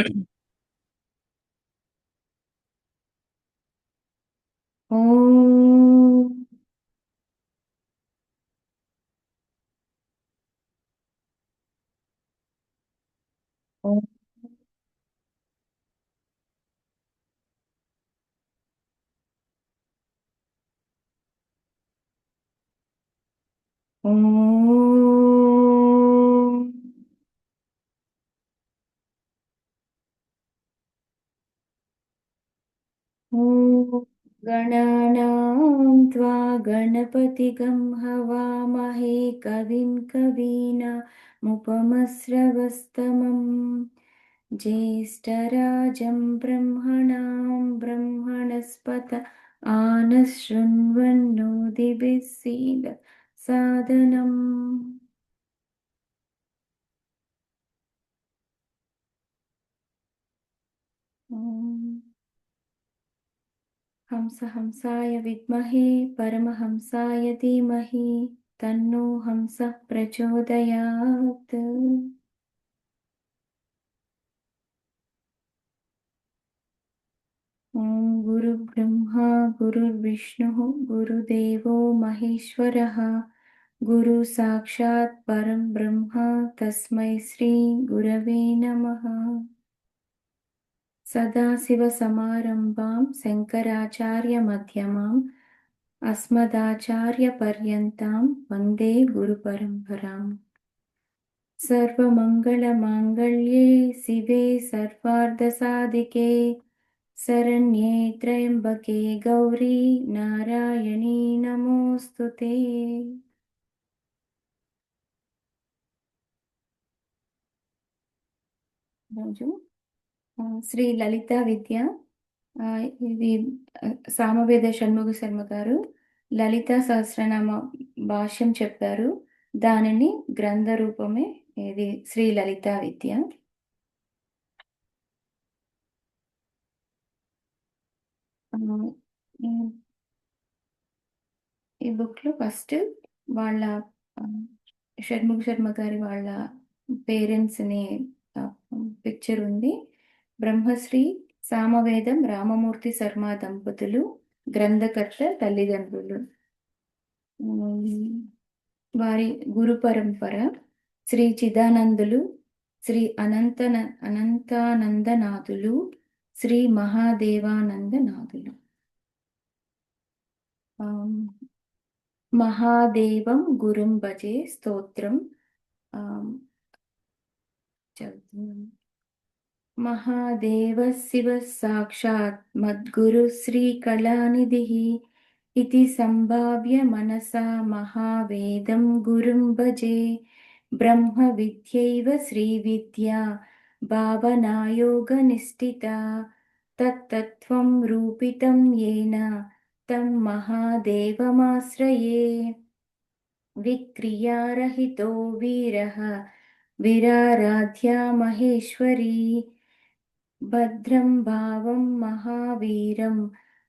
ॐ ॐ ॐ गणानां त्वा गणपतिगं हवामहे कविं कवीनामुपमस्रवस्तमम् ज्येष्ठराजं ब्रह्मणां ब्रह्मणस्पत आनशृण्वन्नोदिभिः सीद सादनम्। हंसाय विद्महे परमहंसाय धीमहि तन्नो हंसः प्रचोदयात्। ॐ गुरुब्रह्मा गुरुर्विष्णुः गुरुदेवो महेश्वरः गुरु साक्षात् परं ब्रह्म तस्मै श्री गुरवे नमः। सदाशिवसमारम्भां शङ्कराचार्यमध्यमाम् अस्मदाचार्यपर्यन्तां वन्दे गुरुपरम्पराम्। सर्वमङ्गलमाङ्गल्ये शिवे सर्वार्धसाधिके शरण्ये त्र्यम्बके गौरी नारायणी नमोऽस्तु ते। రోజు శ్రీ లలిత విద్య ఇది సామవేద షణ్ముగ శర్మ గారు లలిత సహస్రనామ భాష్యం చెప్పారు. దానిని గ్రంథ రూపమే ఇది శ్రీ లలిత విద్య. ఆ, ఈ ఈ బుక్ లో ఫస్ట్ వాళ్ళ ఆ, షణ్ముగ శర్మ గారి వాళ్ళ పేరెంట్స్ ని పిక్చర్ ఉంది. బ్రహ్మశ్రీ సామవేదం రామమూర్తి శర్మ దంపతులు గ్రంథకర్త తల్లిదండ్రులు. ఉమ్, వారి గురు పరంపర శ్రీ చిదానందులు, శ్రీ అనంతానందనాథులు, శ్రీ మహాదేవానందనాథులు. ఆమ్, మహాదేవం గురుం భజే స్తోత్రం చదువుతున్నాను. महादेवः शिवः साक्षात् मद्गुरुः श्रीकलानिधिः इति सम्भाव्य मनसा महावेदं गुरुं भजे। ब्रह्मविद्यैव श्रीविद्या भावनायोगनिष्ठिता तत्तत्त्वं रूपितं येन तं महादेवमाश्रये। विक्रियारहितो वीरः विराराध्या महेश्वरी भद्रं भावं महावीरं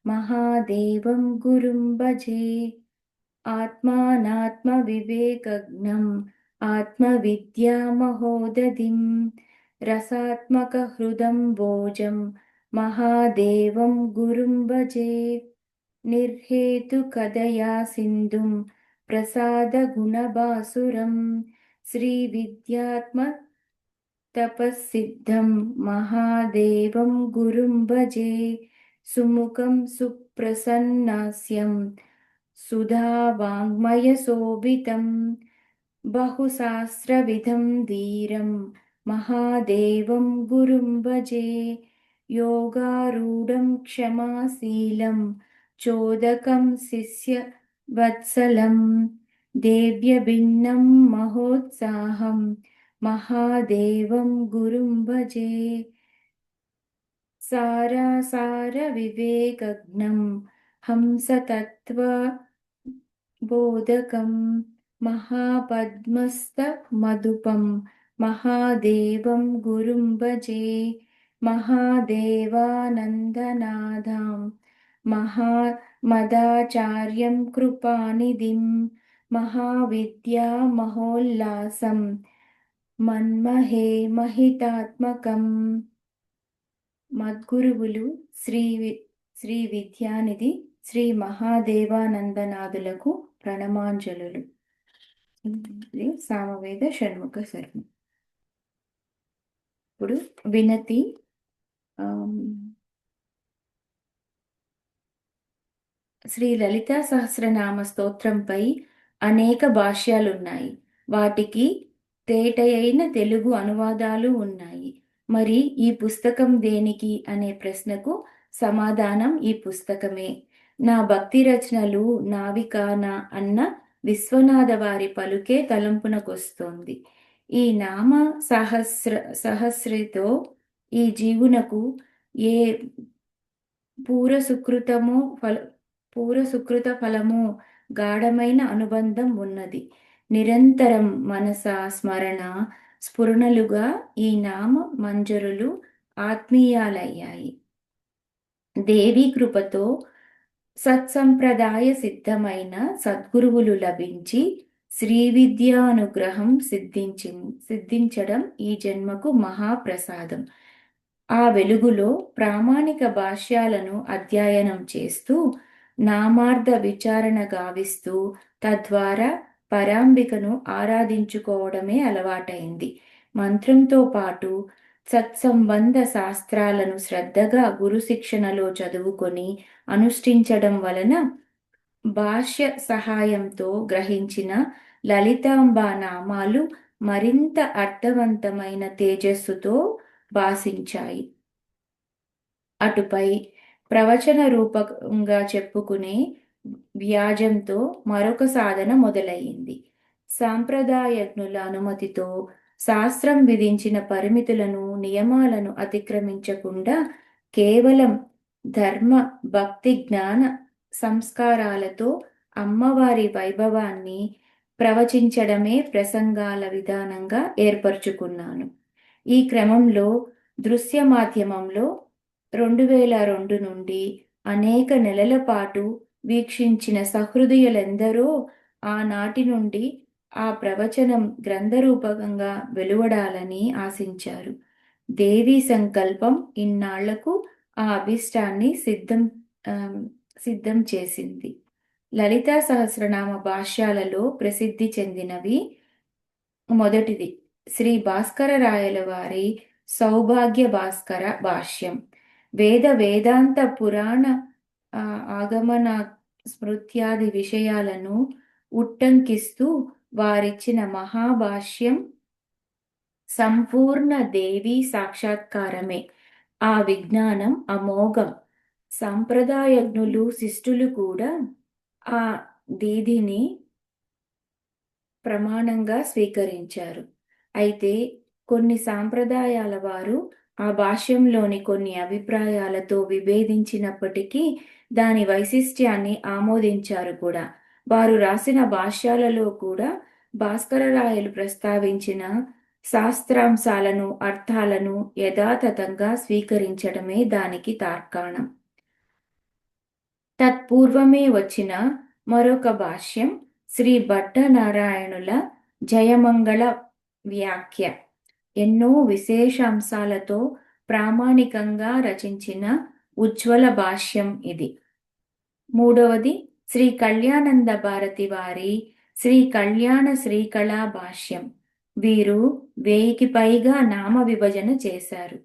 महादेवं गुरुं भजे। आत्मानात्मविवेकज्ञम् आत्मविद्यामहोदधिं रसात्मकहृदं भोजं महादेवं गुरुं भजे। निर्हेतुकदया सिन्धुं प्रसादगुणभासुरं श्रीविद्यात्मतपःसिद्धं महादेवं गुरुं भजे। सुमुखं सुप्रसन्नास्यं सुधावाङ्मयशोभितं बहुशास्त्रविधं धीरं महादेवं गुरुं भजे। योगारूढं क्षमाशीलं चोदकं शिष्यवत्सलं देव्यभिन्नं महोत्साहं महादेवं गुरुं भजे। सारासारविवेकज्ञं हंसतत्त्वबोधकं महापद्मस्तमधुपं महादेवं गुरुं भजे। महादेवानन्दनादां मदाचार्यं कृपानिधिं महाविद्यामहोल्लासं मन्महे महितात्मकम् మద్గురువులు శ్రీ విద్యానిధి శ్రీ మహాదేవానందనాథులకు ప్రణమాంజలులు. ఇది సామవేద షణ్ముఖ శర్మ. ఇప్పుడు వినతి. శ్రీ లలితా సహస్రనామ స్తోత్రంపై అనేక భాష్యాలున్నాయి. వాటికి తేటయైన తెలుగు అనువాదాలు ఉన్నాయి. మరి ఈ పుస్తకం దేనికి అనే ప్రశ్నకు సమాధానం ఈ పుస్తకమే. నా భక్తి రచనలు నావికానా అన్న విశ్వనాథ వారి పలుకే తలంపునకొస్తోంది. ఈ నామ సహస్రితో ఈ జీవునకు ఏ పూర్వసుకృత ఫలము గాఢమైన అనుబంధం ఉన్నది. నిరంతరం మనస స్మరణ స్ఫురణలుగా ఈ నామ మంజరులు ఆత్మీయాలయ్యాయి. దేవి కృపతో సత్సంప్రదాయ సిద్ధమైన సద్గురువులు లభించి శ్రీ విద్యానుగ్రహం సిద్ధించడం ఈ జన్మకు మహాప్రసాదం. ఆ వెలుగులో ప్రామాణిక భాష్యాలను అధ్యయనం చేస్తూ నామార్థ విచారణ గావిస్తూ తద్వారా పరాంబికను ఆరాధించుకోవడమే అలవాటైంది. మంత్రంతో పాటు సత్సంబంధ శాస్త్రాలను శ్రద్ధగా గురు శిక్షణలో చదువుకొని అనుష్ఠించడం వలన భాష్య సహాయంతో గ్రహించిన లలితాంబ నామాలు మరింత అర్థవంతమైన తేజస్సుతో భాసించాయి. అటుపై ప్రవచన రూపంగా చెప్పుకునే వ్యాజంతో మరొక సాధన మొదలయ్యింది. సాంప్రదాయజ్ఞుల అనుమతితో శాస్త్రం విధించిన పరిమితులను నియమాలను అతిక్రమించకుండా కేవలం ధర్మ భక్తి జ్ఞాన సంస్కారాలతో అమ్మవారి వైభవాన్ని ప్రవచించడమే ప్రసంగాల విధానంగా ఏర్పరచుకున్నాను. ఈ క్రమంలో దృశ్య మాధ్యమంలో 2002 నుండి అనేక నెలల పాటు వీక్షించిన సహృదయులెందరో ఆనాటి నుండి ఆ ప్రవచనం గ్రంథరూపకంగా వెలువడాలని ఆశించారు. దేవి సంకల్పం ఇన్నాళ్లకు ఆ అభిష్టాన్ని సిద్ధం చేసింది. లలితా సహస్రనామ భాష్యాలలో ప్రసిద్ధి చెందినవి: మొదటిది శ్రీ భాస్కరరాయల వారి సౌభాగ్య భాస్కర భాష్యం. వేదాంత పురాణ ఆగమన స్మృత్యాది విషయాలను ఉట్టంకిస్తూ వారిచ్చిన మహాభాష్యం సంపూర్ణ దేవీ సాక్షాత్కారమే. ఆ విజ్ఞానం అమోఘం. సంప్రదాయజ్ఞులు శిష్టులు కూడా ఆ దీదిని ప్రమాణంగా స్వీకరించారు. అయితే కొన్ని సాంప్రదాయాల వారు ఆ భాష్యంలోని కొన్ని అభిప్రాయాలతో విభేదించినప్పటికీ దాని వైశిష్ట్యాన్ని ఆమోదించారు కూడా. వారు రాసిన భాష్యాలలో కూడా భాస్కరరాయలు ప్రస్తావించిన శాస్త్రాంశాలను అర్థాలను యథాతథంగా స్వీకరించడమే దానికి తార్కాణం. తత్పూర్వమే వచ్చిన మరొక భాష్యం శ్రీ భట్టనారాయణుల జయమంగళ వ్యాఖ్య. ఎన్నో విశేషాంశాలతో ప్రామాణికంగా రచించిన ఉజ్వల భాష్యం ఇది. మూడవది శ్రీ కళ్యాణానంద భారతి వారి శ్రీ కళ్యాణ శ్రీకళా భాష్యం. వీరు 1000కి పైగా నామ విభజన చేశారు.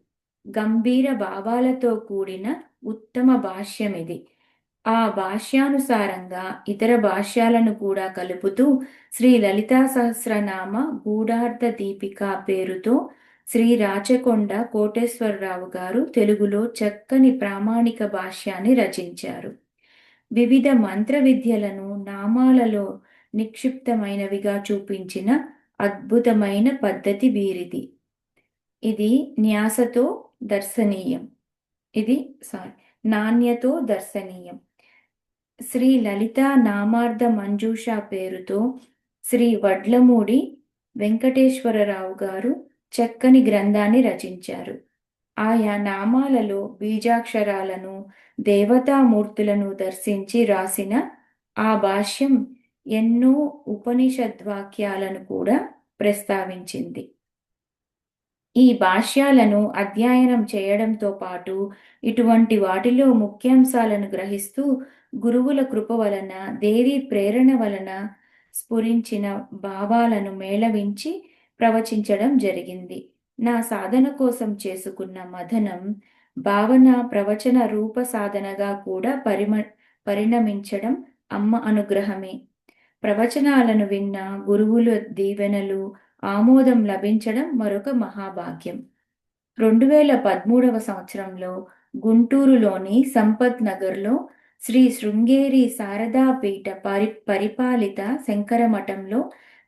గంభీర భావాలతో కూడిన ఉత్తమ భాష్యం ఇది. ఆ భాష్యానుసారంగా ఇతర భాష్యాలను కూడా కలుపుతూ శ్రీ లలితా సహస్రనామ గూఢార్థ దీపిక పేరుతో శ్రీ రాచకొండ కోటేశ్వరరావు గారు తెలుగులో చక్కని ప్రామాణిక భాష్యాన్ని రచించారు. వివిధ మంత్ర విద్యలను నామాలలో నిక్షిప్తమైనవిగా చూపించిన అద్భుతమైన పద్ధతి వీరిది. ఇది న్యాసతో దర్శనీయం. నాణ్యతో దర్శనీయం. శ్రీ లలితా నామార్థ మంజూష పేరుతో శ్రీ వడ్లమూడి వెంకటేశ్వరరావు గారు చక్కని గ్రంథాన్ని రచించారు. ఆయా నామాలలో బీజాక్షరాలను దేవతామూర్తులను దర్శించి రాసిన ఆ భాష్యం ఎన్నో ఉపనిషద్వాక్యాలను కూడా ప్రస్తావించింది. ఈ భాష్యాలను అధ్యయనం చేయడంతో పాటు ఇటువంటి వాటిలో ముఖ్యాంశాలను గ్రహిస్తూ గురువుల కృప వలన దేవి ప్రేరణ వలన స్ఫురించిన భావాలను మేళవించి ప్రవచించడం జరిగింది. నా సాధన కోసం చేసుకున్న మథనం భావన ప్రవచన రూప సాధనగా కూడా పరిణమించడం అమ్మ అనుగ్రహమే. ప్రవచనాలను విన్న గురువుల దీవెనలు, ఆమోదం లభించడం మరొక మహాభాగ్యం. 2013 సంవత్సరంలో గుంటూరులోని సంపత్ నగర్లో శ్రీ శృంగేరి శారదాపీఠ పరిపాలిత శంకరమఠంలో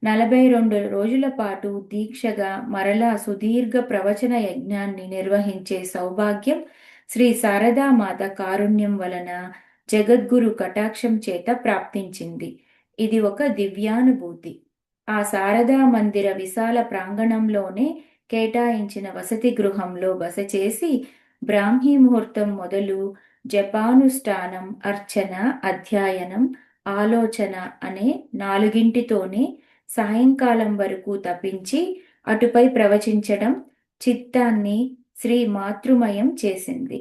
42 రోజుల పాటు దీక్షగా మరలా సుదీర్ఘ ప్రవచన యజ్ఞాన్ని నిర్వహించే సౌభాగ్యం శ్రీ శారదామాత కారుణ్యం వలన జగద్గురు కటాక్షం చేత ప్రాప్తించింది. ఇది ఒక దివ్యానుభూతి. ఆ శారదా మందిర విశాల ప్రాంగణంలోనే కేటాయించిన వసతి గృహంలో బస చేసి బ్రాహ్మీ ముహూర్తం మొదలు జపానుష్ఠానం, అర్చన, అధ్యయనం, ఆలోచన అనే 4 సాయంకాలం వరకు తపించి అటుపై ప్రవచించడం చిత్తాన్ని శ్రీ మాతృమయం చేసింది.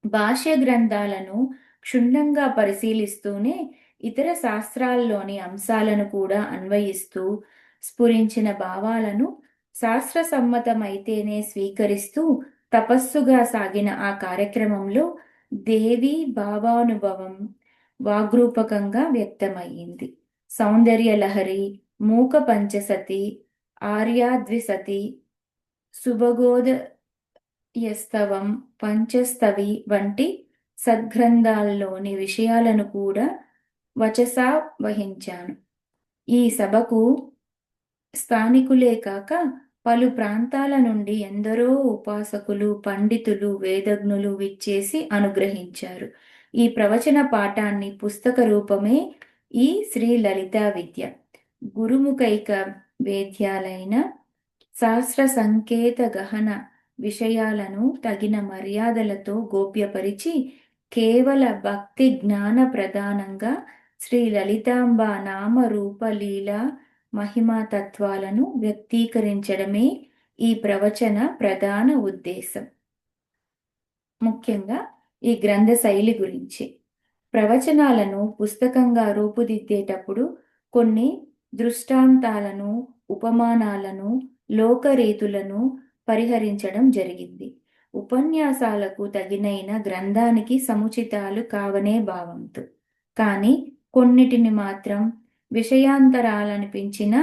భాష్య గ్రంథాలను క్షుణ్ణంగా పరిశీలిస్తూనే ఇతర శాస్త్రాల్లోని అంశాలను కూడా అన్వయిస్తూ స్ఫురించిన భావాలను శాస్త్రసమ్మతమైతేనే స్వీకరిస్తూ తపస్సుగా సాగిన ఆ కార్యక్రమంలో దేవి భావానుభవం వాగ్రూపకంగా వ్యక్తమయ్యింది. సౌందర్యలహరి, మూక పంచసతి, ఆర్యాద్విసతి, సుభగోదయస్తవం, పంచస్తవి వంటి సద్గ్రంథాల్లోని విషయాలను కూడా వచసా వహించాను. ఈ సభకు స్థానికులే కాక పలు ప్రాంతాల నుండి ఎందరో ఉపాసకులు, పండితులు, వేదజ్ఞులు విచ్చేసి అనుగ్రహించారు. ఈ ప్రవచన పాఠాన్ని పుస్తక రూపమే ఈ శ్రీ లలితా విద్య. గురుముఖైక వేద్యాలైన శాస్త్ర సంకేత గహన విషయాలను తగిన మర్యాదలతో గోప్యపరిచి కేవల భక్తి జ్ఞాన ప్రధానంగా శ్రీ లలితాంబ నామ రూప లీలా మహిమా తత్వాలను వ్యక్తీకరించడమే ఈ ప్రవచన ప్రధాన ఉద్దేశం. ముఖ్యంగా ఈ గ్రంథ శైలి గురించి ప్రవచనాలను పుస్తకంగా రూపుదిద్దేటప్పుడు కొన్ని దృష్టాంతాలను, ఉపమానాలను, లోకరీతులను పరిహరించడం జరిగింది. ఉపన్యాసాలకు తగినైన గ్రంథానికి సముచితాలు కావనే భావంతో, కానీ కొన్నిటిని మాత్రం విషయాంతరాలనిపించిన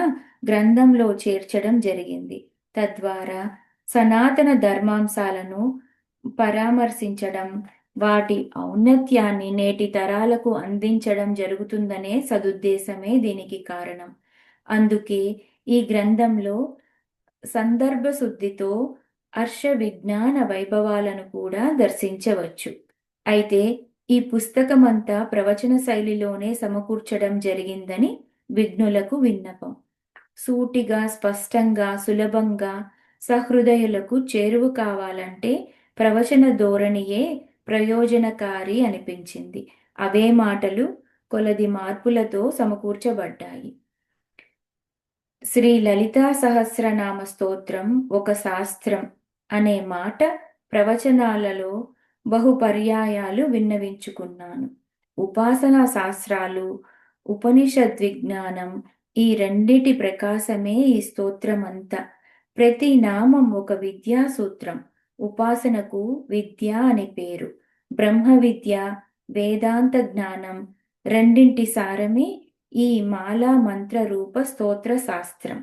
గ్రంథంలో చేర్చడం జరిగింది. తద్వారా సనాతన ధర్మాంశాలను పరామర్శించడం, వాటి ఔన్నత్యాన్ని నేటి తరాలకు అందించడం జరుగుతుందనే సదుద్దేశమే దీనికి కారణం. అందుకే ఈ గ్రంథంలో సందర్భ శుద్ధితో హర్ష విజ్ఞాన వైభవాలను కూడా దర్శించవచ్చు. అయితే ఈ పుస్తకమంతా ప్రవచన శైలిలోనే సమకూర్చడం జరిగిందని విఘ్నులకు విన్నపం. సూటిగా, స్పష్టంగా, సులభంగా సహృదయులకు చేరువ కావాలంటే ప్రవచన ధోరణియే ప్రయోజనకారి అనిపించింది. అవే మాటలు కొలది మార్పులతో సమకూర్చబడ్డాయి. శ్రీ లలితా సహస్రనామ స్తోత్రం ఒక శాస్త్రం అనే మాట ప్రవచనాలలో బహుపర్యాయాలు విన్నవించుకున్నాను. ఉపాసనా శాస్త్రాలు, ఉపనిషద్ విజ్ఞానం ఈ రెండిటి ప్రకాశమే ఈ స్తోత్రమంతా. ప్రతి నామం ఒక విద్యా సూత్రం. ఉపాసనకు విద్య అని పేరు. బ్రహ్మ విద్య, వేదాంత జ్ఞానం రెండింటి సారమే ఈ మాలా మంత్ర రూప స్తోత్ర శాస్త్రం.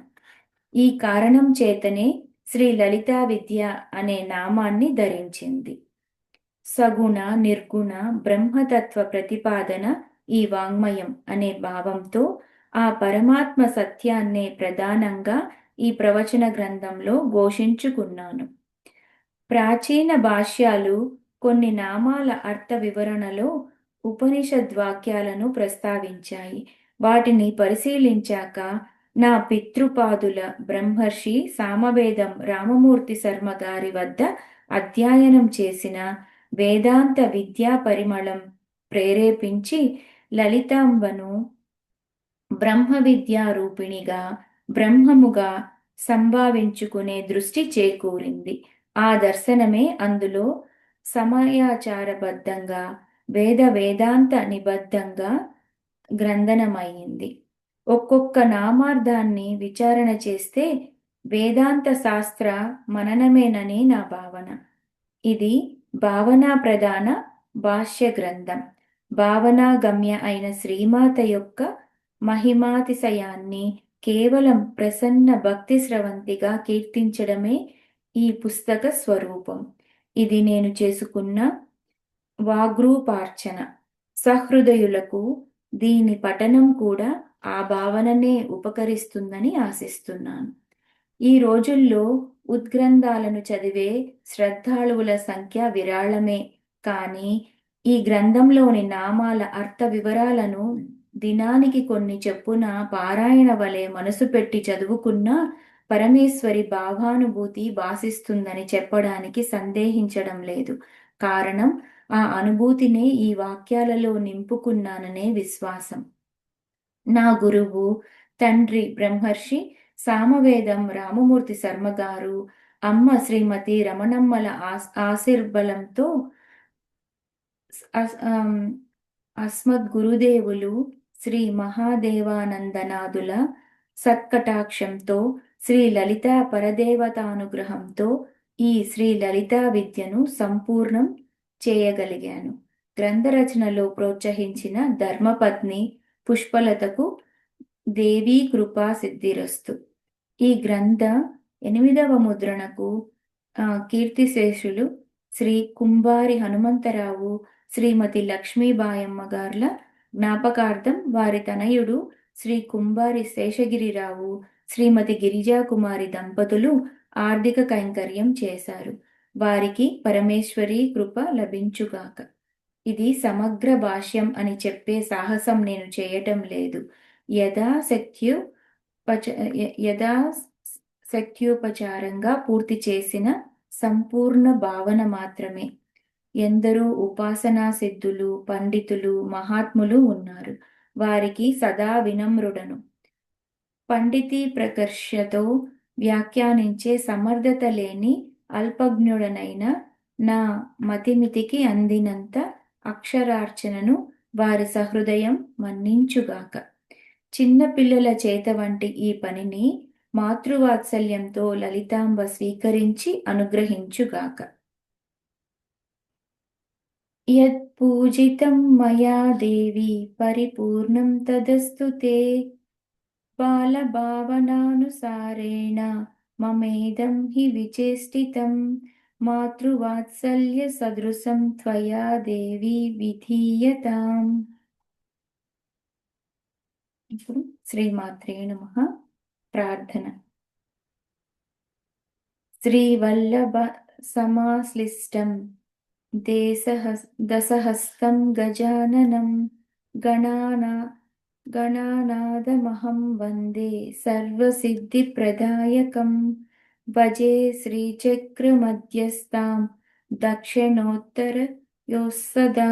ఈ కారణం చేతనే శ్రీ లలితా విద్య అనే నామాన్ని ధరించింది. సగుణ, నిర్గుణ బ్రహ్మతత్వ ప్రతిపాదన ఈ వాంగ్మయం అనే భావంతో ఆ పరమాత్మ సత్యాన్నే ప్రధానంగా ఈ ప్రవచన గ్రంథంలో ఘోషించుకున్నాను. ప్రాచీన భాష్యాలు కొన్ని నామాల అర్థ వివరణలో ఉపనిషద్వాక్యాలను ప్రస్తావించాయి. వాటిని పరిశీలించాక నా పితృపాదుల బ్రహ్మర్షి సామవేదం రామమూర్తి శర్మ గారి వద్ద అధ్యయనం చేసిన వేదాంత విద్యా పరిమళం ప్రేరేపించి లలితాంబను బ్రహ్మ విద్యా రూపిణిగా, బ్రహ్మముగా సంభావించుకునే దృష్టి చేకూరింది. ఆ దర్శనమే అందులో సమయాచారబద్ధంగా వేదాంత నిబద్ధంగా గ్రంథనమయ్యింది. ఒక్కొక్క నామార్థాన్ని విచారణ చేస్తే వేదాంత శాస్త్ర మననమేనని నా భావన. ఇది భావనా ప్రధాన భాష్య గ్రంథం. భావనాగమ్య అయిన శ్రీమాత యొక్క మహిమాతిశయాన్ని కేవలం ప్రసన్న భక్తి స్రవంతిగా కీర్తించడమే ఈ పుస్తక స్వరూపం. ఇది నేను చేసుకున్న వాగ్రూపార్చన. సహృదయులకు దీని పఠనం కూడా ఆ భావననే ఉపకరిస్తుందని ఆశిస్తున్నాను. ఈ రోజుల్లో ఉద్గ్రంథాలను చదివే శ్రద్ధాళువుల సంఖ్య విరాళమే. కానీ ఈ గ్రంథంలోని నామాల అర్థ వివరాలను దినానికి కొన్ని చెప్పున పారాయణ వలె మనసు పెట్టి చదువుకున్నా పరమేశ్వరి భావానుభూతి భాసిస్తుందని చెప్పడానికి సందేహించడం లేదు. కారణం ఆ అనుభూతినే ఈ వాక్యాలలో నింపుకున్నాననే విశ్వాసం. నా గురువు తండ్రి బ్రహ్మర్షి సామవేదం రామమూర్తి శర్మ గారు, అమ్మ శ్రీమతి రమణమ్మల ఆశీర్బలంతో అస్మద్ గురుదేవులు శ్రీ మహాదేవానందనాథుల సత్కటాక్షంతో, శ్రీ లలితా పరదేవతానుగ్రహంతో ఈ శ్రీ లలితా విద్యను సంపూర్ణం చేయగలిగాను. గ్రంథ రచనలో ప్రోత్సహించిన ధర్మపత్ని పుష్పలతకు దేవీ కృపా సిద్ధిరస్తు. ఈ గ్రంథ 8వ ముద్రణకు కీర్తిశేషులు శ్రీ కుంభారి హనుమంతరావు, శ్రీమతి లక్ష్మీబాయమ్మ గార్ల జ్ఞాపకార్థం వారి తనయుడు శ్రీ కుంభారి శేషగిరిరావు, శ్రీమతి గిరిజాకుమారి దంపతులు ఆర్థిక కైంకర్యం చేశారు. వారికి పరమేశ్వరి కృప లభించుగాక. ఇది సమగ్ర భాష్యం అని చెప్పే సాహసం నేను చేయటం లేదు. యథాశక్త్యోపచారంగా పూర్తి చేసిన సంపూర్ణ భావన మాత్రమే. ఎందరో ఉపాసనా సిద్ధులు, పండితులు, మహాత్ములు ఉన్నారు. వారికి సదా వినమ్రుడను. పండితీ ప్రకర్షతో వ్యాఖ్యానించే సమర్థత లేని అల్పజ్ఞుడనైన నా మతిమితికి అందినంత అక్షరార్చనను వారి సహృదయం మన్నించుగాక. చిన్న పిల్లల చేత వంటి ఈ పనిని మాతృవాత్సల్యంతో లలితాంబ స్వీకరించి అనుగ్రహించుగాక. యత్పూజితం మయా దేవి పరిపూర్ణం తదస్తు తే బాలభావనానుసారేణ మమేదం హి విచేష్టితం మాతృవాత్సల్య సదృశం త్వయా దేవి విధీయతాం. ఇప్పుడు శ్రీమాత్రే నమః. ప్రార్థన. శ్రీవల్లభ సమాశ్లిష్టం దశహస్తం గజాననం గణానాదమహం వందే సర్వసిద్ధిప్రదాయకం. భజే శ్రీచక్రమధ్యస్థాం దక్షిణోత్తరయోస్సదా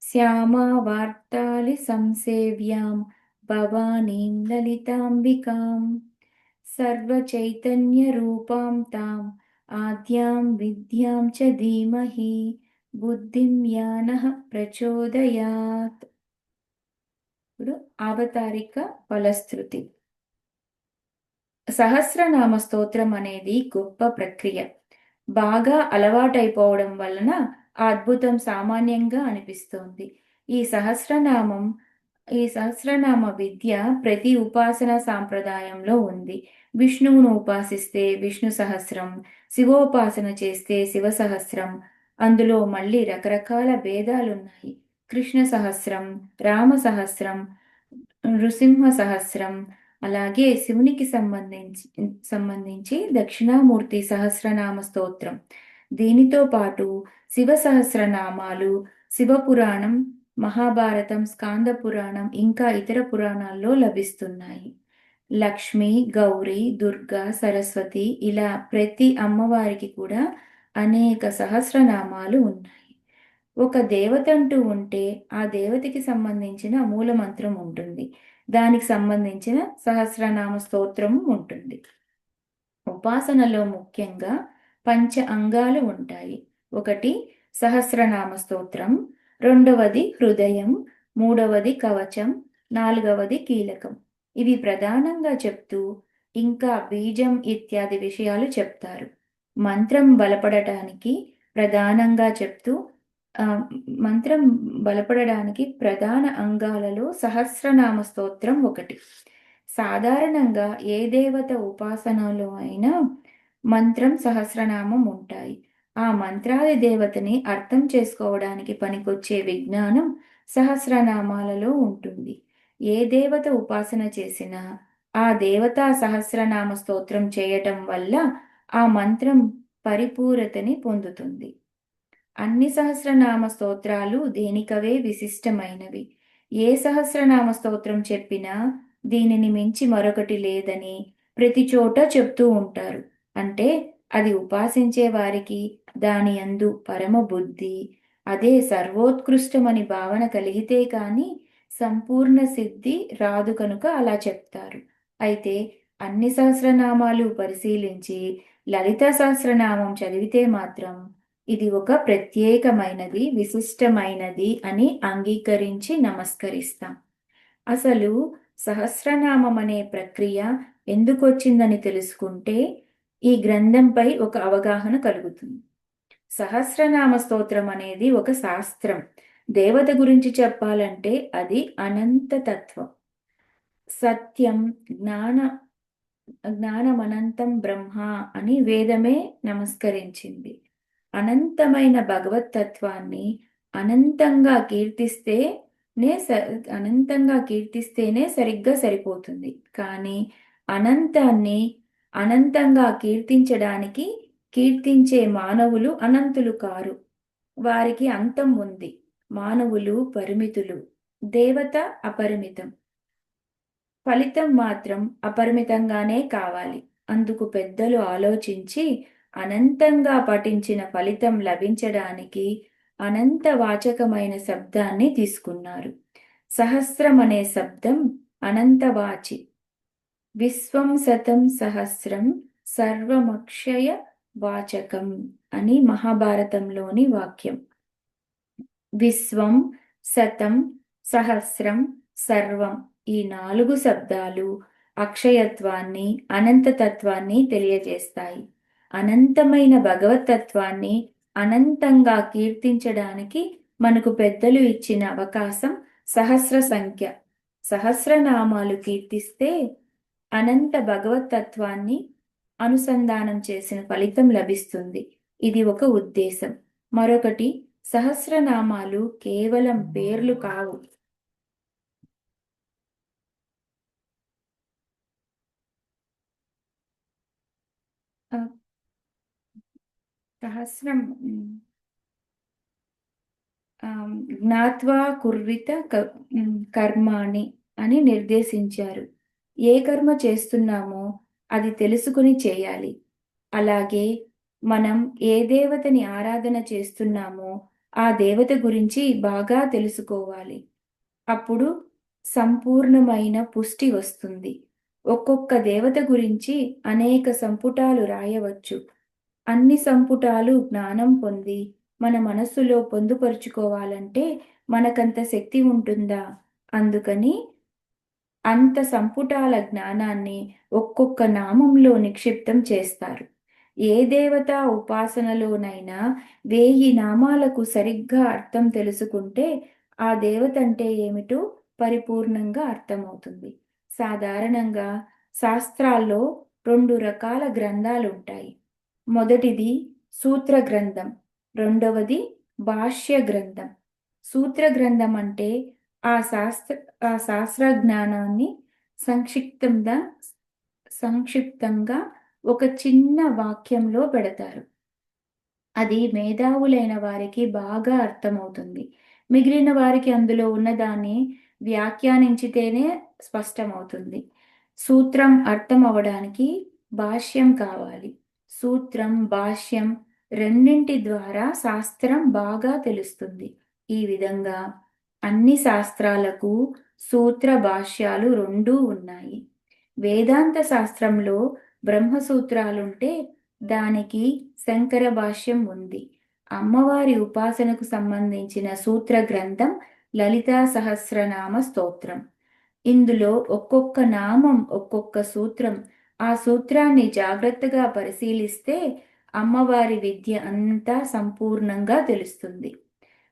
శ్యామావార్తాళి సంసేవ్యాం భవానీం లలితాంబికాం. సర్వచైతన్యరూపాం తాం ఆద్యాం విద్యాం చ ధీమహి బుద్ధిం యానః ప్రచోదయాత్. ఇప్పుడు అవతారిక ఫలశ్రుతి. సహస్రనామ స్తోత్రం అనేది గొప్ప ప్రక్రియ. బాగా అలవాటైపోవడం వలన ఆ అద్భుతం సామాన్యంగా అనిపిస్తోంది. ఈ సహస్రనామ విద్య ప్రతి ఉపాసన సాంప్రదాయంలో ఉంది. విష్ణువును ఉపాసిస్తే విష్ణు సహస్రం, శివోపాసన చేస్తే శివ సహస్రం. అందులో మళ్ళీ రకరకాల భేదాలున్నాయి. కృష్ణ సహస్రం, రామ సహస్రం, నృసింహ సహస్రం, అలాగే శివునికి సంబంధించి దక్షిణామూర్తి సహస్రనామ స్తోత్రం. దీనితో పాటు శివ సహస్రనామాలు శివపురాణం, మహాభారతం, స్కాంద పురాణం, ఇంకా ఇతర పురాణాల్లో లభిస్తున్నాయి. లక్ష్మి, గౌరీ, దుర్గా, సరస్వతి ఇలా ప్రతి అమ్మవారికి కూడా అనేక సహస్రనామాలు ఉన్నాయి. ఒక దేవత అంటూ ఉంటే ఆ దేవతకి సంబంధించిన మూలమంత్రం ఉంటుంది. దానికి సంబంధించిన సహస్రనామ స్తోత్రము ఉంటుంది. ఉపాసనలో ముఖ్యంగా పంచ అంగాలు ఉంటాయి. ఒకటి సహస్రనామ స్తోత్రం, రెండవది హృదయం, మూడవది కవచం, నాలుగవది కీలకం. ఇవి ప్రధానంగా చెప్తూ ఇంకా బీజం ఇత్యాది విషయాలు చెప్తారు. మంత్రం బలపడటానికి ప్రధానంగా చెప్తూ ఆ, మంత్రం బలపడడానికి ప్రధాన అంగాలలో సహస్రనామ స్తోత్రం ఒకటి. సాధారణంగా ఏ దేవత ఉపాసనలో అయినా మంత్రం సహస్రనామం ఉంటాయి. ఆ మంత్రాది దేవతని అర్థం చేసుకోవడానికి పనికొచ్చే విజ్ఞానం సహస్రనామాలలో ఉంటుంది. ఏ దేవత ఉపాసన చేసినా ఆ దేవతా సహస్రనామ స్తోత్రం చేయటం వల్ల ఆ మంత్రం పరిపూరతని పొందుతుంది. అన్ని సహస్రనామ స్తోత్రాలు దేనికవే విశిష్టమైనవి. ఏ సహస్రనామ స్తోత్రం చెప్పినా దీనిని మించి మరొకటి లేదని ప్రతి చోట చెప్తూ ఉంటారు. అంటే అది ఉపాసించే వారికి దాని యందు పరమ బుద్ధి, అదే సర్వోత్కృష్టమని భావన కలిగితే కాని సంపూర్ణ సిద్ధి రాదు కనుక అలా చెప్తారు. అయితే అన్ని సహస్రనామాలు పరిశీలించి లలిత సహస్రనామం చదివితే మాత్రం ఇది ఒక ప్రత్యేకమైనది, విశిష్టమైనది అని అంగీకరించి నమస్కరిస్తాం. అసలు సహస్రనామం అనే ప్రక్రియ ఎందుకు వచ్చిందని తెలుసుకుంటే ఈ గ్రంథంపై ఒక అవగాహన కలుగుతుంది. సహస్రనామ స్తోత్రం అనేది ఒక శాస్త్రం. దేవత గురించి చెప్పాలంటే అది అనంత తత్వం. సత్యం, జ్ఞానమనంతం బ్రహ్మ అని వేదమే నమస్కరించింది. అనంతమైన భగవతత్వాన్ని అనంతంగా కీర్తిస్తేనే సరిగ్గా సరిపోతుంది. కానీ అనంతాన్ని అనంతంగా కీర్తించే మానవులు అనంతులు కారు. వారికి అంతం ఉంది. మానవులు పరిమితులు, దేవత అపరిమితం. ఫలితం మాత్రం అపరిమితంగానే కావాలి. అందుకు పెద్దలు ఆలోచించి అనంతంగా పఠించిన ఫలితం లభించడానికి అనంతవాచకమైన శబ్దాన్ని తీసుకున్నారు. సహస్రం అనే శబ్దం అనంతవాచి. విశ్వం శతం సహస్రం సర్వమక్షయ వాచకం అని మహాభారతంలోని వాక్యం. విశ్వం, శతం, సహస్రం, సర్వం ఈ 4 శబ్దాలు అక్షయత్వాన్ని, అనంతతత్వాన్ని తెలియజేస్తాయి. అనంతమైన భగవతత్వాన్ని అనంతంగా కీర్తించడానికి మనకు పెద్దలు ఇచ్చిన అవకాశం సహస్ర సంఖ్య. సహస్రనామాలు కీర్తిస్తే అనంత భగవతత్వాన్ని అనుసంధానం చేసిన ఫలితం లభిస్తుంది. ఇది ఒక ఉద్దేశం. మరొకటి, సహస్రనామాలు కేవలం పేర్లు కావు. ఆ, సహస్రం జ్ఞాత్వా కుర్విత కర్మాణి అని నిర్దేశించారు. ఏ కర్మ చేస్తున్నామో అది తెలుసుకుని చేయాలి. అలాగే మనం ఏ దేవతని ఆరాధన చేస్తున్నామో ఆ దేవత గురించి బాగా తెలుసుకోవాలి. అప్పుడు సంపూర్ణమైన పుష్టి వస్తుంది. ఒక్కొక్క దేవత గురించి అనేక సంపుటాలు రాయవచ్చు. అన్ని సంపుటాలు జ్ఞానం పొంది మన మనస్సులో పొందుపరుచుకోవాలంటే మనకంత శక్తి ఉంటుందా? అందుకని అంత సంపుటాల జ్ఞానాన్ని ఒక్కొక్క నామంలో నిక్షిప్తం చేస్తారు. ఏ దేవత ఉపాసనలోనైనా 1000 నామాలకు సరిగ్గా అర్థం తెలుసుకుంటే ఆ దేవత అంటే ఏమిటో పరిపూర్ణంగా అర్థమవుతుంది. సాధారణంగా శాస్త్రాల్లో 2 రకాల గ్రంథాలు ఉంటాయి. మొదటిది సూత్ర గ్రంథం, రెండవది భాష్య గ్రంథం. సూత్ర గ్రంథం అంటే ఆ శాస్త్ర ఆ శాస్త్ర జ్ఞానాన్ని సంక్షిప్తంగా సంక్షిప్తంగా ఒక చిన్న వాక్యంలో పెడతారు. అది మేధావులైన వారికి బాగా అర్థమవుతుంది. మిగిలిన వారికి అందులో ఉన్నదాన్ని వ్యాఖ్యానించితేనే స్పష్టమవుతుంది. సూత్రం అర్థం అవడానికి భాష్యం కావాలి. సూత్రం, భాష్యం రెండింటి ద్వారా శాస్త్రం బాగా తెలుస్తుంది. ఈ విధంగా అన్ని శాస్త్రాలకు సూత్ర భాష్యాలు రెండూ ఉన్నాయి. వేదాంత శాస్త్రంలో బ్రహ్మసూత్రాలుంటే దానికి శంకర భాష్యం ఉంది. అమ్మవారి ఉపాసనకు సంబంధించిన సూత్ర గ్రంథం లలితా సహస్రనామ స్తోత్రం. ఇందులో ఒక్కొక్క నామం ఒక్కొక్క సూత్రం. ఆ సూత్రాన్ని జాగ్రత్తగా పరిశీలిస్తే అమ్మవారి విద్య అంతా సంపూర్ణంగా తెలుస్తుంది.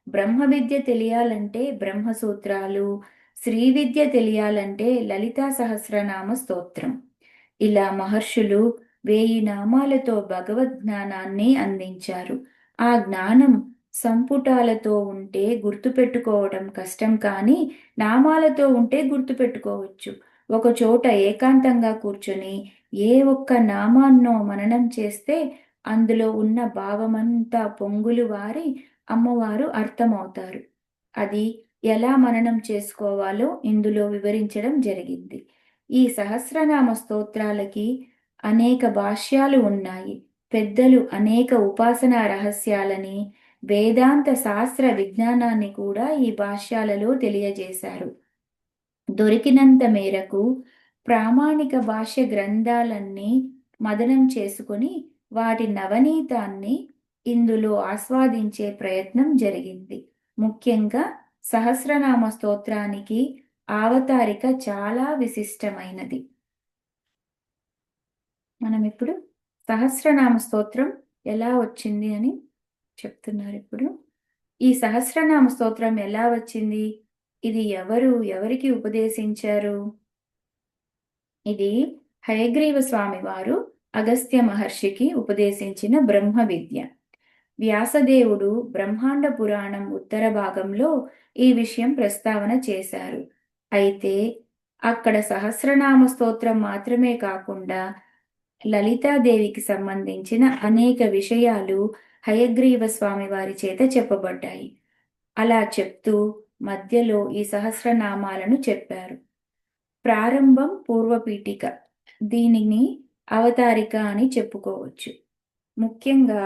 బ్రహ్మ విద్య తెలియాలంటే బ్రహ్మ సూత్రాలు, శ్రీ విద్య తెలియాలంటే లలితా సహస్రనామ స్తోత్రం. ఇలా మహర్షులు 1000 నామాలతో భగవద్ జ్ఞానాన్ని అందించారు. ఆ జ్ఞానం సంపుటాలతో ఉంటే గుర్తుపెట్టుకోవడం కష్టం, కానీ నామాలతో ఉంటే గుర్తుపెట్టుకోవచ్చు. ఒక చోట ఏకాంతంగా కూర్చొని ఏ ఒక్క నామాన్నో మననం చేస్తే అందులో ఉన్న భావమంతా పొంగులు వారి అమ్మవారు అర్థమవుతారు. అది ఎలా మననం చేసుకోవాలో ఇందులో వివరించడం జరిగింది. ఈ సహస్రనామ స్తోత్రాలకి అనేక భాష్యాలు ఉన్నాయి. పెద్దలు అనేక ఉపాసనా రహస్యాలని, వేదాంత శాస్త్ర విజ్ఞానాన్ని కూడా ఈ భాష్యాలలో తెలియజేశారు. దొరికినంత మేరకు ప్రామాణిక భాష్య గ్రంథాలన్నీ మదనం చేసుకొని వాటి నవనీతాన్ని ఇందులో ఆస్వాదించే ప్రయత్నం జరిగింది. ముఖ్యంగా సహస్రనామ స్తోత్రానికి అవతారిక చాలా విశిష్టమైనది. మనం ఇప్పుడు సహస్రనామ స్తోత్రం ఎలా వచ్చింది అని చెప్తున్నారు. ఇప్పుడు ఈ సహస్రనామ స్తోత్రం ఎలా వచ్చింది? ఇది ఎవరికి ఉపదేశించారు? ఇది హయగ్రీవ స్వామి వారు అగస్త్య మహర్షికి ఉపదేశించిన బ్రహ్మ విద్య. వ్యాసదేవుడు బ్రహ్మాండ పురాణం ఉత్తర భాగంలో ఈ విషయం ప్రస్తావన చేశారు. అయితే అక్కడ సహస్రనామ స్తోత్రం మాత్రమే కాకుండా లలితాదేవికి సంబంధించిన అనేక విషయాలు హయగ్రీవ స్వామి వారి చేత చెప్పబడ్డాయి. అలా చెప్తూ మధ్యలో ఈ సహస్రనామాలను చెప్పారు. ప్రారంభం పూర్వపీఠిక, దీనిని అవతారిక అని చెప్పుకోవచ్చు. ముఖ్యంగా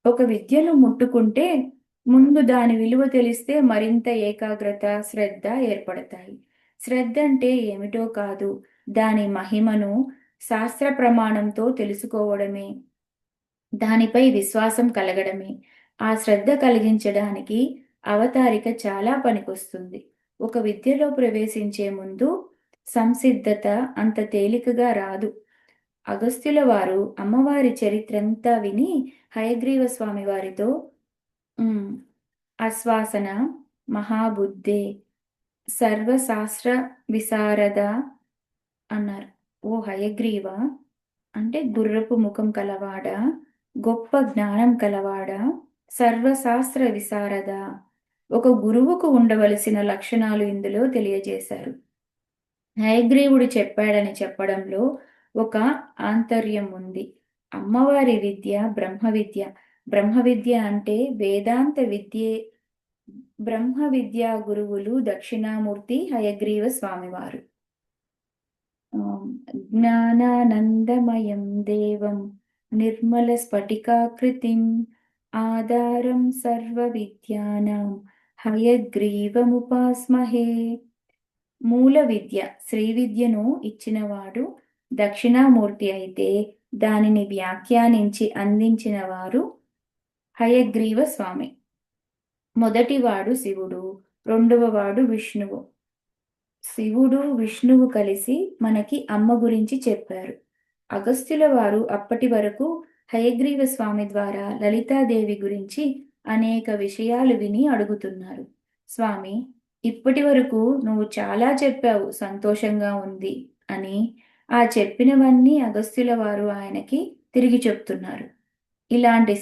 ఒక విద్యను ముట్టుకుంటే ముందు దాని విలువ తెలిస్తే మరింత ఏకాగ్రత, శ్రద్ధ ఏర్పడతాయి. శ్రద్ధ అంటే ఏమిటో కాదు, దాని మహిమను శాస్త్ర ప్రమాణంతో తెలుసుకోవడమే, దానిపై విశ్వాసం కలగడమే. ఆ శ్రద్ధ కలిగించడానికి అవతారిక చాలా పనికొస్తుంది. ఒక విద్యలో ప్రవేశించే ముందు సంసిద్ధత అంత తేలికగా రాదు. అగస్త్యుల వారు అమ్మవారి చరిత్రంతా విని హయగ్రీవ స్వామి వారితో ఆశ్వాసన మహాబుద్ధే సర్వశాస్త్ర విశారద అన్నారు. ఓ హయగ్రీవ, అంటే గుర్రపు ముఖం కలవాడ, గొప్ప జ్ఞానం కలవాడ, సర్వశాస్త్ర విశారద. ఒక గురువుకు ఉండవలసిన లక్షణాలు ఇందులో తెలియజేశారు. హయగ్రీవుడు చెప్పాడని చెప్పడంలో ఒక ఆంతర్యం ఉంది. అమ్మవారి విద్య బ్రహ్మ విద్య. బ్రహ్మ విద్య అంటే వేదాంత విద్యే. బ్రహ్మ విద్యా గురువులు దక్షిణామూర్తి హయగ్రీవ స్వామివారు. జ్ఞానానందమయం దేవం నిర్మల స్ఫటికాకృతిం ఆధారం సర్వ విద్యానాం హయగ్రీవముపాస్మహే. మూల విద్య శ్రీ విద్యను ఇచ్చినవాడు దక్షిణామూర్తి అయితే దానిని వ్యాఖ్యానించి అందించిన వారు హయగ్రీవ స్వామి. మొదటివాడు శివుడు, రెండవవాడు విష్ణువు. శివుడు విష్ణువు కలిసి మనకి అమ్మ గురించి చెప్పారు. అగస్త్యుల వారు అప్పటి వరకు హయగ్రీవ స్వామి ద్వారా లలితాదేవి గురించి అనేక విషయాలు విని అడుగుతున్నారు. స్వామి, ఇప్పటి వరకు నువ్వు చాలా చెప్పావు, సంతోషంగా ఉంది అని. ఆ చెప్పినవన్నీ అగస్త్యుల వారు ఆయనకి తిరిగి చెప్తున్నారు. ఇలాంటి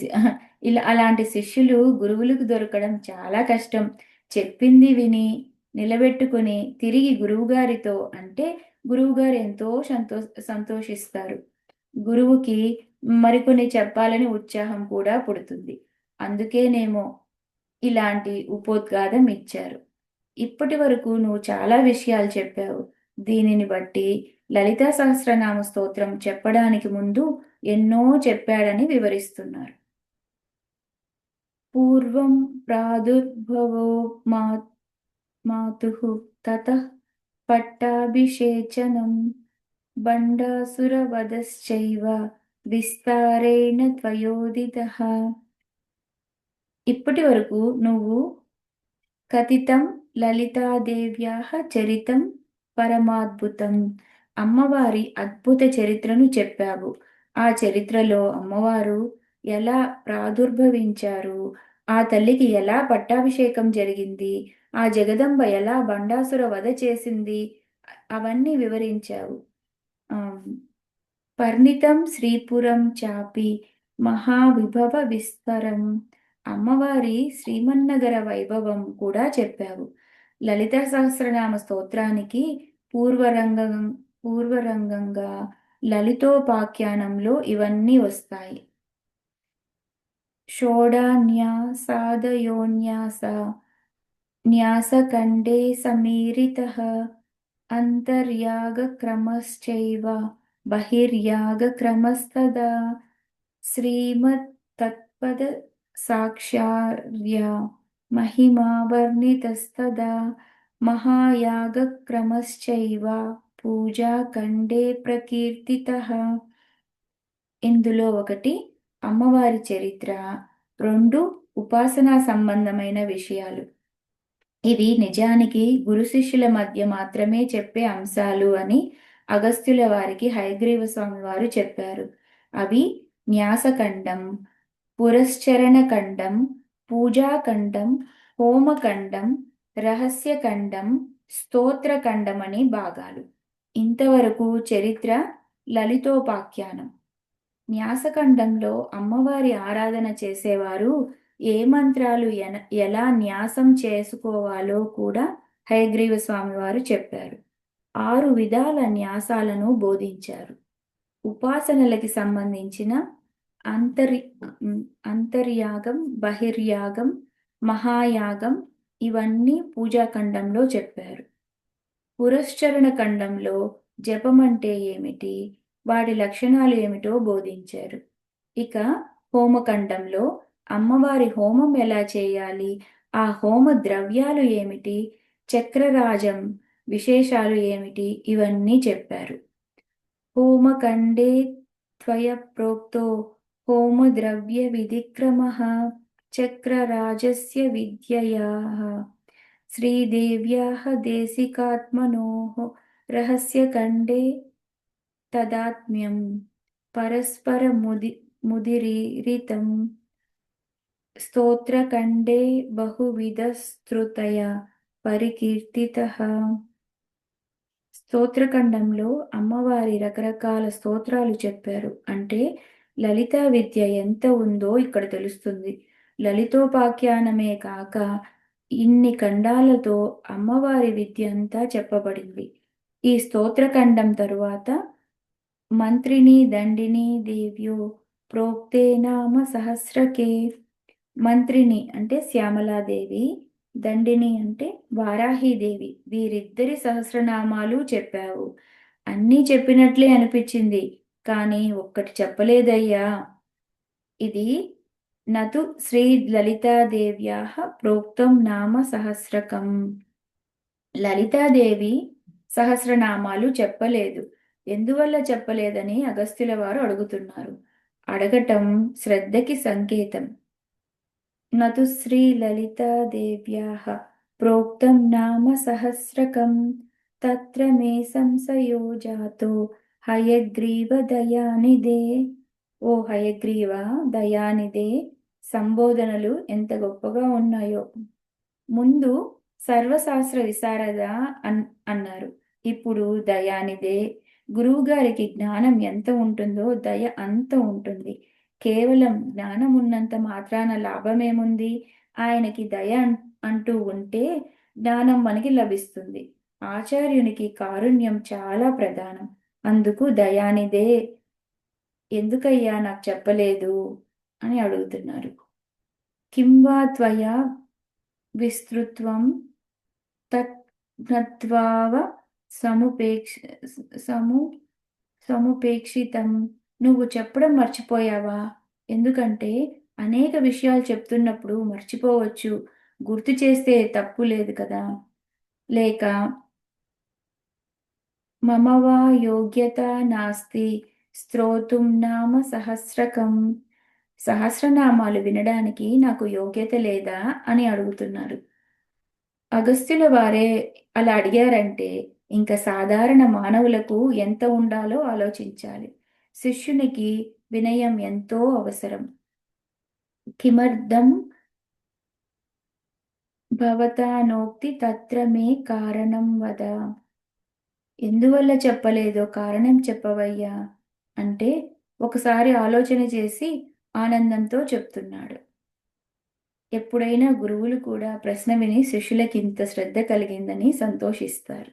అలాంటి శిష్యులు గురువులకు దొరకడం చాలా కష్టం. చెప్పింది విని నిలబెట్టుకుని తిరిగి గురువుగారితో అంటే గురువుగారు ఎంతో సంతోషిస్తారు. గురువుకి మరికొన్ని చెప్పాలని ఉత్సాహం కూడా పుడుతుంది. అందుకేనేమో ఇలాంటి ఉపోద్ఘాతం ఇచ్చారు. ఇప్పటి వరకు నువ్వు చాలా విషయాలు చెప్పావు. దీనిని బట్టి లలితా సహస్రనామ స్తోత్రం చెప్పడానికి ముందు ఎన్నో చెప్పాడని వివరిస్తున్నారు. పూర్వం ప్రాదుర్భవో మాతుః తతః పట్టాభిషేచనం బండాసురవధశ్చైవ విస్తారేణ త్వయోదితః. ఇప్పటి వరకు నువ్వు కథితం లలితాదేవ్యాః చరితం పరమాద్భుతం. అమ్మవారి అద్భుత చరిత్రను చెప్పావు. ఆ చరిత్రలో అమ్మవారు ఎలా ప్రాదుర్భవించారు, ఆ తల్లికి ఎలా పట్టాభిషేకం జరిగింది, ఆ జగదంబ ఎలా బండాసుర వధ చేసింది, అవన్నీ వివరించావు. ఆమ్, పరిణితం శ్రీపురం చాపి మహావిభవ విస్తరం. అమ్మవారి శ్రీమన్నగర వైభవం కూడా చెప్పావు. లలిత సహస్రనామ స్తోత్రానికి పూర్వరంగం పూర్వరంగంగా లలితోపాఖ్యానంలో ఇవన్నీ వస్తాయి. షోడాన్యాసాదయోన్యాస న్యాసఖండే సమీరితః అంతర్యాగక్రమశ్చైవ బహిర్యాగక్రమస్తదా శ్రీమత్తత్పద సాక్షార్య మహిమా వర్ణితస్తదా మహాయాగక్రమశ్చైవ పూజాఖండే ప్రకీర్తితః. ఇందులో ఒకటి అమ్మవారి చరిత్ర, రెండు ఉపాసనా సంబంధమైన విషయాలు. ఇవి నిజానికి గురు శిష్యుల మధ్య మాత్రమే చెప్పే అంశాలు అని అగస్త్యుల వారికి హయగ్రీవ స్వామి వారు చెప్పారు. అవి న్యాసఖండం, పురశ్చరణ ఖండం, పూజాఖండం, హోమఖండం, రహస్యఖండం, స్తోత్రఖండం అని భాగాలు. ఇంతవరకు చరిత్ర లలితోపాఖ్యానం. న్యాసఖండంలో అమ్మవారి ఆరాధన చేసేవారు ఏ మంత్రాలు ఎలా న్యాసం చేసుకోవాలో కూడా హయగ్రీవ స్వామి వారు చెప్పారు. 6 విధాల న్యాసాలను బోధించారు. ఉపాసనలకి సంబంధించిన అంతరి అంతర్యాగం, బహిర్యాగం, మహాయాగం ఇవన్నీ పూజాఖండంలో చెప్పారు. పురశ్చరణ ఖండంలో జపం అంటే ఏమిటి, వాటి లక్షణాలు ఏమిటో బోధించారు. ఇక హోమఖండంలో అమ్మవారి హోమం ఎలా చేయాలి, ఆ హోమ ద్రవ్యాలు ఏమిటి, చక్రరాజం విశేషాలు ఏమిటి, ఇవన్నీ చెప్పారు. హోమఖండే త్వయ ప్రోక్తో హోమ ద్రవ్య విధిక్రమః చక్రరాజస్య విద్యయాః శ్రీదేవ్యాః దేశికాత్మనోః రహస్యఖండే తదాత్మ్యం పరస్పరముదీరితం స్తోత్రఖండే బహువిధస్తృతయా పరికీర్తితః. స్తోత్రఖండంలో అమ్మవారి రకరకాల స్తోత్రాలు చెప్పారు. అంటే లలితా విద్య ఎంత ఉందో ఇక్కడ తెలుస్తుంది. లలితోపాఖ్యానమే కాక ఇన్ని ఖండాలతో అమ్మవారి విద్య అంతా చెప్పబడింది. ఈ స్తోత్రఖండం తరువాత మంత్రిని దండిని దేవ్యో ప్రోక్తే నామ సహస్రకే. మంత్రిని అంటే శ్యామలాదేవి, దండిని అంటే వారాహీదేవి, వీరిద్దరి సహస్రనామాలు చెప్పావు. అన్నీ చెప్పినట్లే అనిపించింది, కానీ ఒక్కటి చెప్పలేదయ్యా. ఇది నతు శ్రీ లలితాదేవ్యాః ప్రోక్తం నామ సహస్రకం. లలితాదేవి సహస్రనామాలు చెప్పలేదు. ఎందువల్ల చెప్పలేదని అగస్త్యుల వారు అడుగుతున్నారు. అడగటం శ్రద్ధకి సంకేతం. నతు శ్రీ లలితాదేవ్యాః ప్రోక్తం నామ సహస్రకం తత్ర మే సంశయో జాతో హయగ్రీవ దయానిదే. ఓ హయగ్రీవ దయానిదే, సంబోధనలు ఎంత గొప్పగా ఉన్నాయో. ముందు సర్వశాస్త్ర విశారద అన్నారు, ఇప్పుడు దయానిదే. గురువుగారికి జ్ఞానం ఎంత ఉంటుందో దయ అంత ఉంటుంది. కేవలం జ్ఞానం ఉన్నంత మాత్రాన లాభమేముంది? ఆయనకి దయ అంటూ ఉంటే జ్ఞానం మనకి లభిస్తుంది. ఆచార్యునికి కారుణ్యం చాలా ప్రధానం. అందుకు దయానిదే ఎందుకయ్యా నాకు చెప్పలేదు అని అడుగుతున్నారు. కింవా త్వయా విస్తృత్వం తత్ జ్ఞాత్వావ సముపేక్షితం. నువ్వు చెప్పడం మర్చిపోయావా? ఎందుకంటే అనేక విషయాలు చెప్తున్నప్పుడు మర్చిపోవచ్చు, గుర్తు చేస్తే తప్పు లేదు కదా. లేక మమ వా యోగ్యత నాస్తి స్తోతుం నామ సహస్రకం. సహస్రనామాలు వినడానికి నాకు యోగ్యత లేదా అని అడుగుతున్నారు. అగస్త్యుల వారే అలా అడిగారంటే ఇంకా సాధారణ మానవులకు ఎంత ఉండాలో ఆలోచించాలి. శిష్యునికి వినయం ఎంతో అవసరం. కిమర్థం భవతా నోక్తి తత్ర మే కారణం వద. ఎందువల్ల చెప్పలేదో కారణం చెప్పవయ్యా అంటే ఒకసారి ఆలోచన చేసి ఆనందంతో చెప్తున్నాడు. ఎప్పుడైనా గురువులు కూడా ప్రశ్న విని శిష్యులకి ఇంత శ్రద్ధ కలిగిందని సంతోషిస్తారు.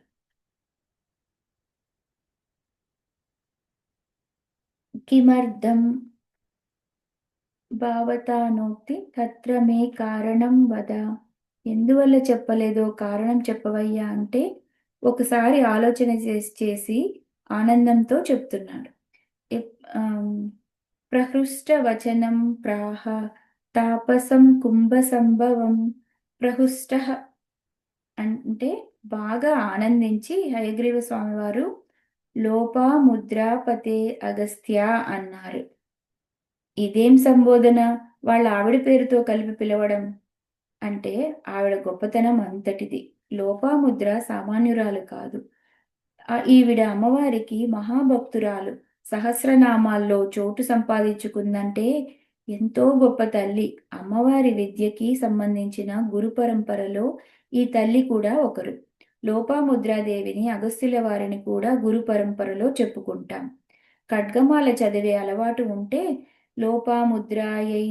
కిమర్థం భావతానోక్తి తత్ర మే కారణం వద. ఎందువల్ల చెప్పలేదో కారణం చెప్పవయ్యా అంటే ఒకసారి ఆలోచన చేసి ఆనందంతో చెప్తున్నాడు. ప్రహృష్ట వచనం ప్రాహ తాపసం కుంభ సంభవం. ప్రహృష్ట అంటే బాగా ఆనందించి హయగ్రీవ స్వామి వారు లోపాముద్రాపతే అగస్త్య అన్నారు. ఇదేం సంబోధన, వాళ్ళ ఆవిడ పేరుతో కలిపి పిలవడం అంటే ఆవిడ గొప్పతనం అంతటిది. లోపాముద్ర సామాన్యురాలు కాదు. ఈవిడ అమ్మవారికి మహాభక్తురాలు. సహస్రనామాల్లో చోటు సంపాదించుకుందంటే ఎంతో గొప్ప తల్లి. అమ్మవారి విద్యకి సంబంధించిన గురు పరంపరలో ఈ తల్లి కూడా ఒకరు. లోపాముద్రాదేవిని అగస్త్యుల వారిని కూడా గురు పరంపరలో చెప్పుకుంటాం. ఖడ్గమాల చదివే అలవాటు ఉంటే లోపాముద్రాయై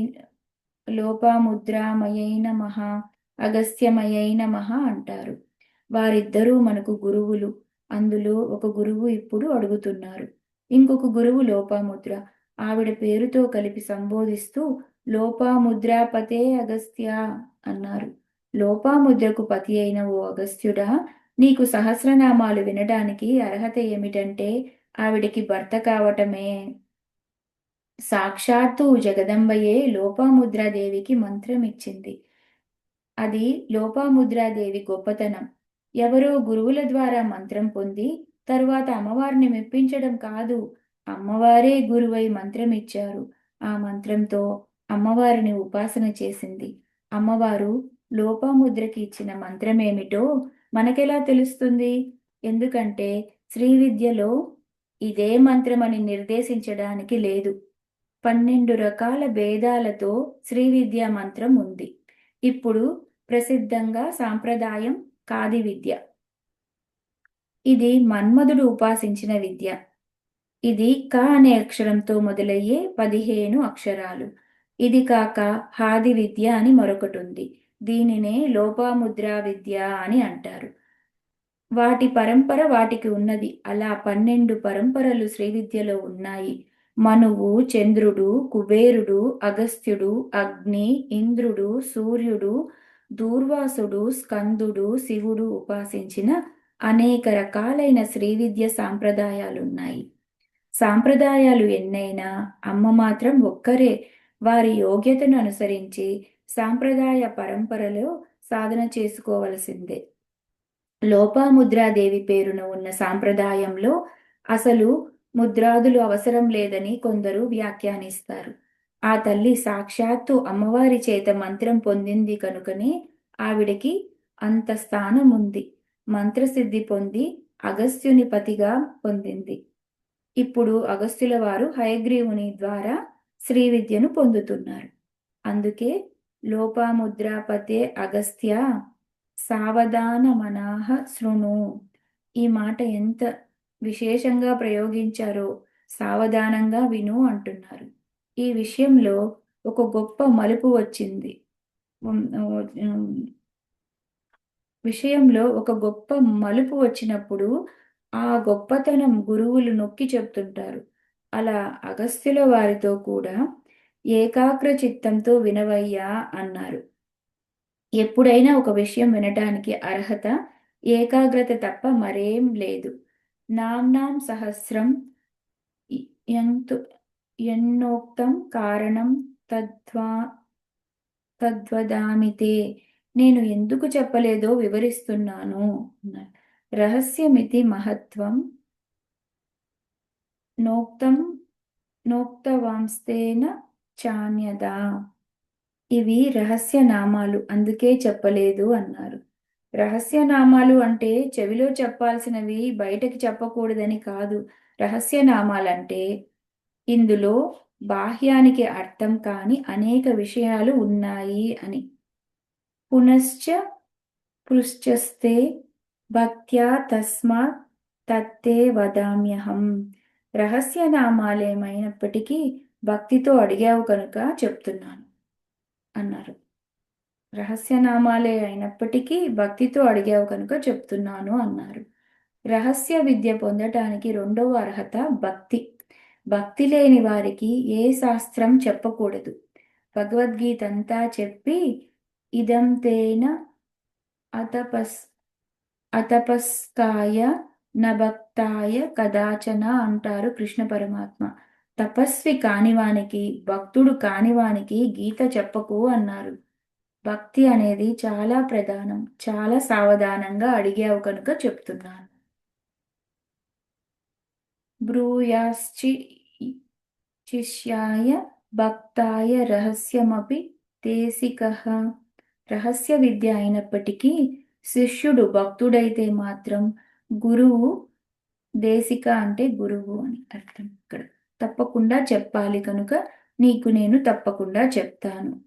లోపాముద్రామయై నమః, అగస్త్యమయై నమః అంటారు. వారిద్దరూ మనకు గురువులు. అందులో ఒక గురువు ఇప్పుడు అడుగుతున్నారు. ఇంకొక గురువు లోపాముద్ర. ఆవిడ పేరుతో కలిపి సంబోధిస్తూ లోపాముద్రాపతే అగస్త్య అన్నారు. లోపాముద్రకు పతి అయిన ఓ అగస్త్యుడా, నీకు సహస్రనామాలు వినడానికి అర్హత ఏమిటంటే ఆవిడికి భర్త కావటమే. సాక్షాత్తు జగదంబయే లోపాముద్రాదేవికి మంత్రం ఇచ్చింది. అది లోపాముద్రాదేవి గొప్పతనం. ఎవరో గురువుల ద్వారా మంత్రం పొంది తరువాత అమ్మవారిని మెప్పించడం కాదు. అమ్మవారే గురువై మంత్రం ఇచ్చారు. ఆ మంత్రంతో అమ్మవారిని ఉపాసన చేసింది. అమ్మవారు లోపాముద్రకి ఇచ్చిన మంత్రమేమిటో మనకెలా తెలుస్తుంది? ఎందుకంటే శ్రీ విద్యలో ఇదే మంత్రమని నిర్దేశించడానికి లేదు. 12 రకాల భేదాలతో శ్రీ విద్యా మంత్రం ఉంది. ఇప్పుడు ప్రసిద్ధంగా సాంప్రదాయం కాది విద్య. ఇది మన్మధుడు ఉపాసించిన విద్య. ఇది క అనే అక్షరంతో మొదలయ్యే 15 అక్షరాలు. ఇది కాక హాది విద్య అని మరొకటుంది. దీనినే లోపాముద్రా విద్య అని అంటారు. వాటి పరంపర వాటికి ఉన్నది. అలా 12 పరంపరలు శ్రీ విద్యలో ఉన్నాయి. మనువు, చంద్రుడు, కుబేరుడు, అగస్త్యుడు, అగ్ని, ఇంద్రుడు, సూర్యుడు, దూర్వాసుడు, స్కందుడు, శివుడు ఉపాసించిన అనేక రకాలైన శ్రీ విద్య సాంప్రదాయాలున్నాయి. సాంప్రదాయాలు ఎన్నైనా అమ్మ మాత్రం ఒక్కరే. వారి యోగ్యతను అనుసరించి సాంప్రదాయ పరంపరలో సాధన చేసుకోవలసిందే. లోపాముద్రాదేవి పేరున ఉన్న సాంప్రదాయంలో అసలు ముద్రాదులు అవసరం లేదని కొందరు వ్యాఖ్యానిస్తారు. ఆ తల్లి సాక్షాత్తు అమ్మవారి చేత మంత్రం పొందింది కనుకనే ఆవిడకి అంత స్థానం ఉంది. మంత్రసిద్ధి పొంది అగస్త్యుని పతిగా పొందింది. ఇప్పుడు అగస్త్యుల వారు హయగ్రీవుని ద్వారా శ్రీ విద్యను పొందుతున్నారు. అందుకే లోపాముద్రాపతే అగస్త్య సావధానమనాహ శృణు. ఈ మాట ఎంత విశేషంగా ప్రయోగించారో. సావధానంగా విను అంటున్నారు. ఈ విషయంలో ఒక గొప్ప మలుపు వచ్చింది. విషయంలో ఒక గొప్ప మలుపు వచ్చినప్పుడు ఆ గొప్పతనం గురువులు నొక్కి చెప్తుంటారు. అలా అగస్త్యుల వారితో కూడా ఏకాగ్ర చిత్తంతో వినవయ్యా అన్నారు. ఎప్పుడైనా ఒక విషయం వినటానికి అర్హత ఏకాగ్రత తప్ప మరేం లేదు. నామ్నాం సహస్రం ఎంతు ఎన్నోక్తం కారణం తద్వదామితే. నేను ఎందుకు చెప్పలేదో వివరిస్తున్నాను. రహస్యమితి మహత్వం నోక్తం నోక్తవాంస్తేన చాన్యదా. ఇవి రహస్యనామాలు అందుకే చెప్పలేదు అన్నారు. రహస్యనామాలు అంటే చెవిలో చెప్పాల్సినవి బయటకి చెప్పకూడదని కాదు. రహస్యనామాలంటే ఇందులో బాహ్యానికి అర్థం కాని అనేక విషయాలు ఉన్నాయి అని. పునశ్చ పృశ్చస్తే భక్త్యా తస్మాత్ తత్తే వదామ్యహం. రహస్యనామాలేమైనప్పటికీ భక్తితో అడిగావు కనుక చెప్తున్నాను అన్నారు. రహస్యనామాలే అయినప్పటికీ భక్తితో అడిగావు కనుక చెప్తున్నాను అన్నారు. రహస్య విద్య పొందటానికి రెండవ అర్హత భక్తి. భక్తి లేని వారికి ఏ శాస్త్రం చెప్పకూడదు. భగవద్గీత అంతా చెప్పి ఇదం తేన అతపస్కాయ నభక్తాయ కదాచన అంటారు కృష్ణ పరమాత్మ. తపస్వి కానివానికి భక్తుడు కానివానికి గీత చెప్పకు అన్నారు. భక్తి అనేది చాలా ప్రధానం. చాలా సావధానంగా అడిగావు కనుక చెప్తున్నాను. బ్రూయాశ్చి శిష్యాయ భక్తాయ రహస్యమపి దేశికః. రహస్య విద్య అయినప్పటికీ శిష్యుడు భక్తుడైతే మాత్రం గురువు, దేశిక అంటే గురువు అని అర్థం ఇక్కడ, తప్పకుండా చెప్పాలి కనుక నీకు నేను తప్పకుండా చెప్తాను.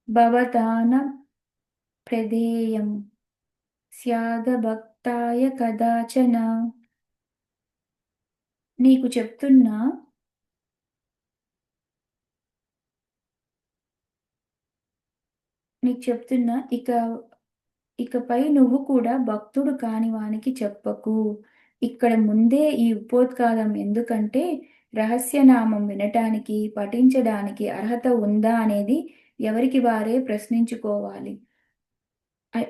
భవతాన ప్రధేయం స్యాదభక్తాయ కదాచన. నీకు చెప్తున్నా ఇకపై నువ్వు కూడా భక్తుడు కాని వానికి చెప్పకు. ఇక్కడ ముందే ఈ ఉపోద్ఘాతం ఎందుకంటే రహస్యనామం వినటానికి, పఠించడానికి అర్హత ఉందా అనేది ఎవరికి వారే ప్రశ్నించుకోవాలి.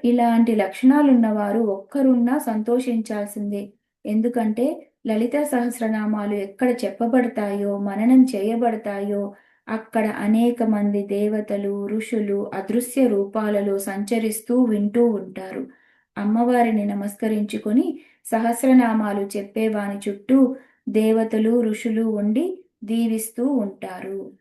ఇలాంటి లక్షణాలున్నవారు ఒక్కరున్నా సంతోషించాల్సిందే. ఎందుకంటే లలిత సహస్రనామాలు ఎక్కడ చెప్పబడతాయో, మననం చేయబడతాయో అక్కడ అనేక మంది దేవతలు, ఋషులు అదృశ్య రూపాలలో సంచరిస్తూ వింటూ ఉంటారు. అమ్మవారిని నమస్కరించుకొని సహస్రనామాలు చెప్పేవాని చుట్టూ దేవతలు, ఋషులు ఉండి దీవిస్తూ ఉంటారు.